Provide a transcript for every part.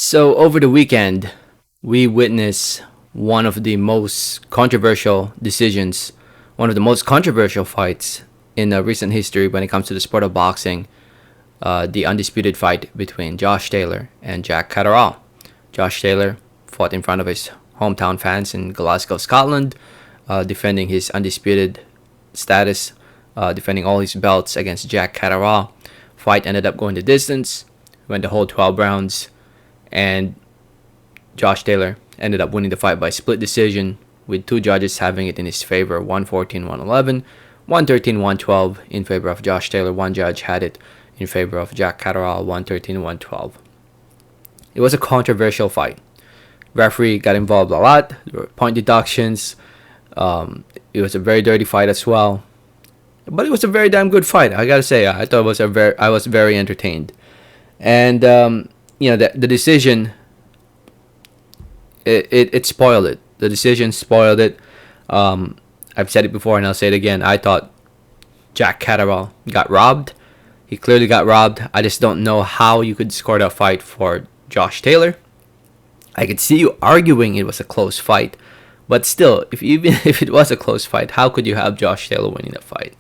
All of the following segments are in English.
So over the weekend, we witnessed one of the most controversial decisions, one of the most controversial fights in recent history when it comes to the sport of boxing. The undisputed fight between Josh Taylor and Jack Catterall. Josh Taylor fought in front of his hometown fans in Glasgow, Scotland, defending his undisputed status, defending all his belts against Jack Catterall. Fight ended up going the distance, went the whole 12 rounds, and Josh Taylor ended up winning the fight by split decision, with two judges having it in his favor, 114-111, 113-112 in favor of Josh Taylor. One judge had it in favor of Jack Catterall, 113-112. It was a controversial fight. Referee got involved a lot. There were point deductions. It was a very dirty fight as well, but it was a very damn good fight. I gotta say, I thought I was very entertained, and the decision, it spoiled it. The decision spoiled it. I've said it before and I'll say it again. I thought Jack Catterall got robbed. He clearly got robbed. I just don't know how you could score that fight for Josh Taylor. I could see you arguing it was a close fight, but still, even if it was a close fight, how could you have Josh Taylor winning the fight?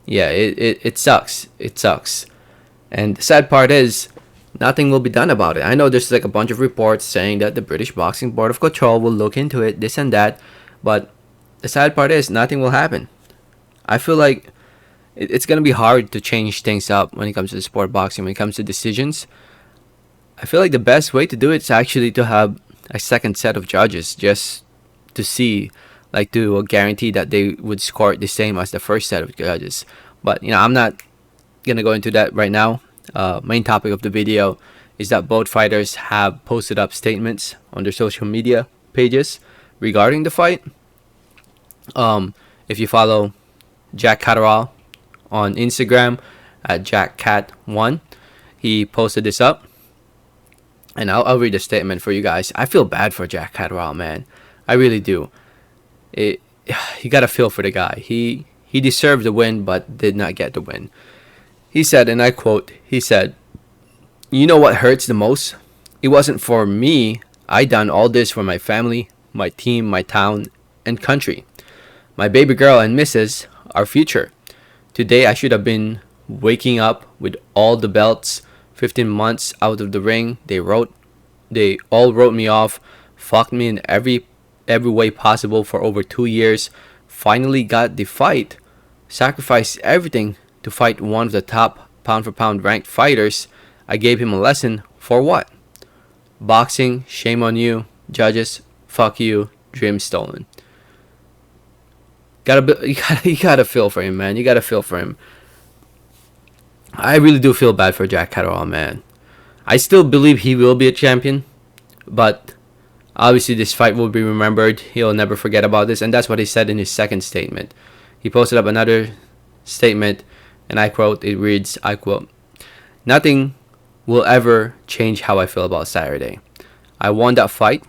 It sucks. It sucks. And the sad part is, nothing will be done about it. I know there's like a bunch of reports saying that the British Boxing Board of Control will look into it, this and that, but the sad part is nothing will happen. I feel like it's going to be hard to change things up when it comes to the sport of boxing, when it comes to decisions. I feel like the best way to do it is actually to have a second set of judges, just to see, like, to guarantee that they would score it the same as the first set of judges. But, I'm not going to go into that right now. Main topic of the video is that both fighters have posted up statements on their social media pages regarding the fight. If you follow Jack Catterall on Instagram at JackCat1, he posted this up, and I'll read the statement for you guys. I feel bad for Jack Catterall, man. I really do. You gotta feel for the guy. He deserved the win, but did not get the win. He said, and I quote, he said, "You know what hurts the most? It wasn't for me. I done all this for my family, my team, my town, and country. My baby girl and missus, our future. Today I should have been waking up with all the belts, 15 months out of the ring. They all wrote me off, fucked me in every way possible for over 2 years. Finally got the fight, sacrificed everything to fight one of the top pound for pound ranked fighters. I gave him a lesson for what? Boxing, shame on you. Judges, fuck you. Dream stolen." You gotta feel for him, man. You gotta feel for him. I really do feel bad for Jack Catterall, man. I still believe he will be a champion, but obviously this fight will be remembered. He'll never forget about this, and that's what he said in his second statement. He posted up another statement, and I quote, it reads, I quote, "Nothing will ever change how I feel about Saturday. I won that fight.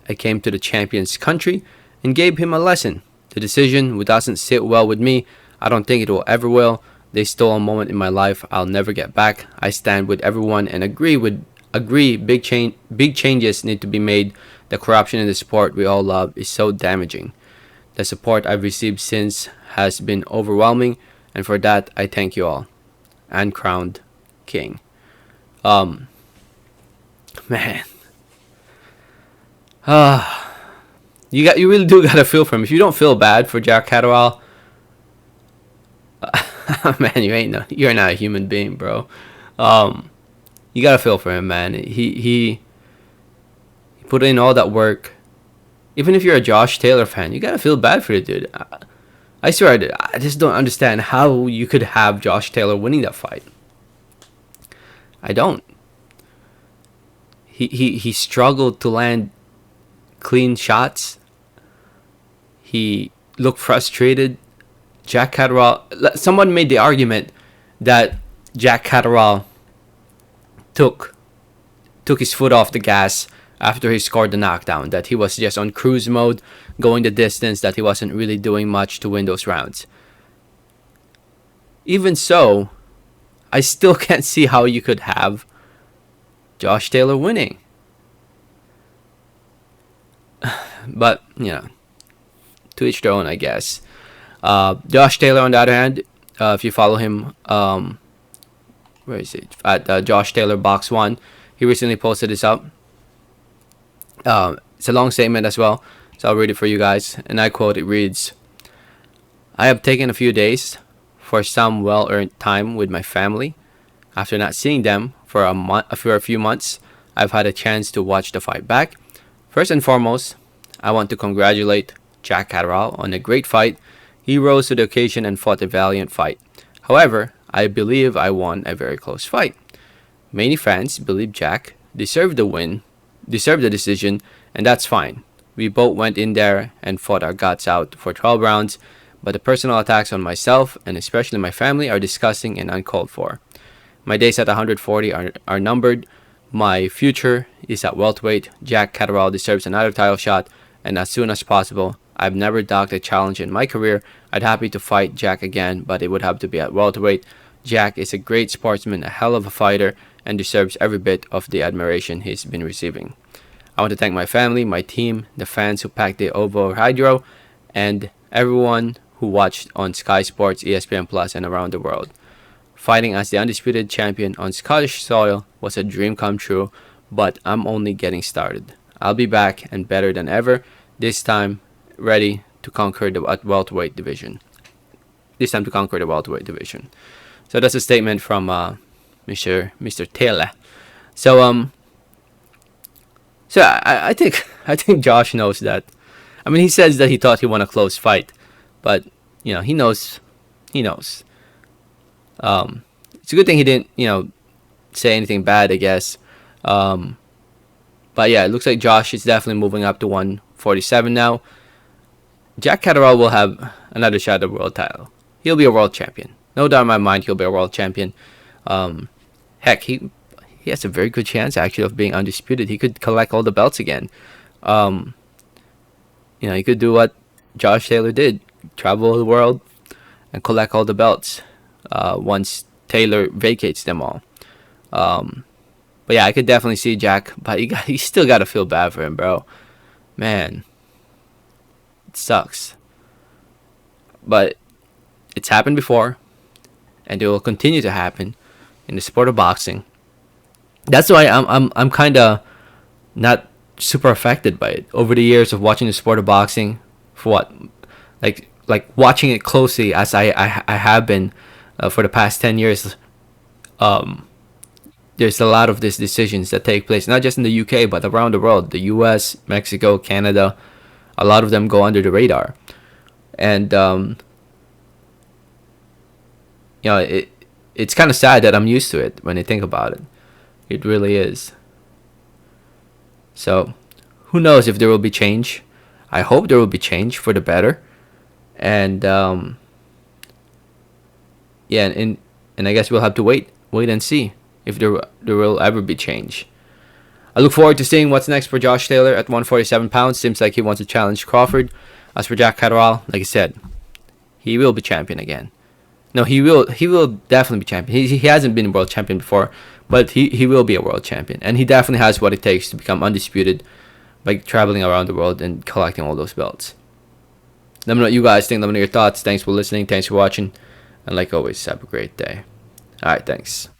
I came to the champion's country and gave him a lesson. The decision doesn't sit well with me. I don't think it will ever will. They stole a moment in my life I'll never get back. I stand with everyone and agree big changes need to be made. The corruption in the sport we all love is so damaging. The support I've received since has been overwhelming, and for that I thank you all. And crowned king." Man. You really do gotta feel for him. If you don't feel bad for Jack Catterall, man, you're not a human being, bro. You gotta feel for him, man. He put in all that work. Even if you're a Josh Taylor fan, you gotta feel bad for the dude. I swear, I just don't understand how you could have Josh Taylor winning that fight. I don't. He struggled to land clean shots. He looked frustrated. Jack Catterall, someone made the argument that Jack Catterall took his foot off the gas after he scored the knockdown, that he was just on cruise mode, going the distance, that he wasn't really doing much to win those rounds. Even so, I still can't see how you could have Josh Taylor winning. But, to each their own, I guess. Josh Taylor, on the other hand, if you follow him, where is it? At Josh Taylor Box 1, he recently posted this up. It's a long statement as well, so I'll read it for you guys. And I quote, it reads, "I have taken a few days for some well-earned time with my family. After not seeing them for a few months, I've had a chance to watch the fight back. First and foremost, I want to congratulate Jack Catterall on a great fight. He rose to the occasion and fought a valiant fight. However, I believe I won a very close fight. Many fans believe Jack deserved the decision, and that's fine. We both went in there and fought our guts out for 12 rounds, but the personal attacks on myself and especially my family are disgusting and uncalled for. My days at 140 are numbered. My future is at welterweight. Jack Catterall deserves another title shot, and as soon as possible. I've never docked a challenge in my career. I'd happy to fight Jack again, but it would have to be at welterweight. Jack is a great sportsman, a hell of a fighter, and deserves every bit of the admiration he's been receiving. I want to thank my family, my team, the fans who packed the Ovo Hydro, and everyone who watched on Sky Sports, ESPN Plus, and around the world. Fighting as the undisputed champion on Scottish soil was a dream come true, but I'm only getting started. I'll be back and better than ever, this time ready to conquer the welterweight division. So that's a statement from Mr. Taylor. So I think Josh knows that. I mean, he says that he thought he won a close fight, but he knows. It's a good thing he didn't say anything bad, I guess. But yeah, it looks like Josh is definitely moving up to 147 now. Jack Catterall will have another shot at the world title. He'll be a world champion. No doubt in my mind, he'll be a world champion. Heck, he has a very good chance actually of being undisputed. He could collect all the belts again. He could do what Josh Taylor did, travel the world and collect all the belts once Taylor vacates them all. But yeah, I could definitely see Jack, but you still gotta feel bad for him, bro. Man, it sucks. But it's happened before, and it will continue to happen in the sport of boxing. That's why I'm kind of not super affected by it. Over the years of watching the sport of boxing, for what, like watching it closely as I have been for the past 10 years. There's a lot of these decisions that take place, not just in the UK, but around the world. The US, Mexico, Canada, a lot of them go under the radar. And, it's kind of sad that I'm used to it when I think about it. It really is. So, who knows if there will be change. I hope there will be change for the better. And, and I guess we'll have to wait and see if there will ever be change. I look forward to seeing what's next for Josh Taylor at 147 pounds. Seems like he wants to challenge Crawford. As for Jack Catterall, like I said, he will be champion again. No, he will definitely be champion. He hasn't been world champion before, but he will be a world champion. And he definitely has what it takes to become undisputed by traveling around the world and collecting all those belts. Let me know what you guys think. Let me know your thoughts. Thanks for listening. Thanks for watching. And like always, have a great day. Alright, thanks.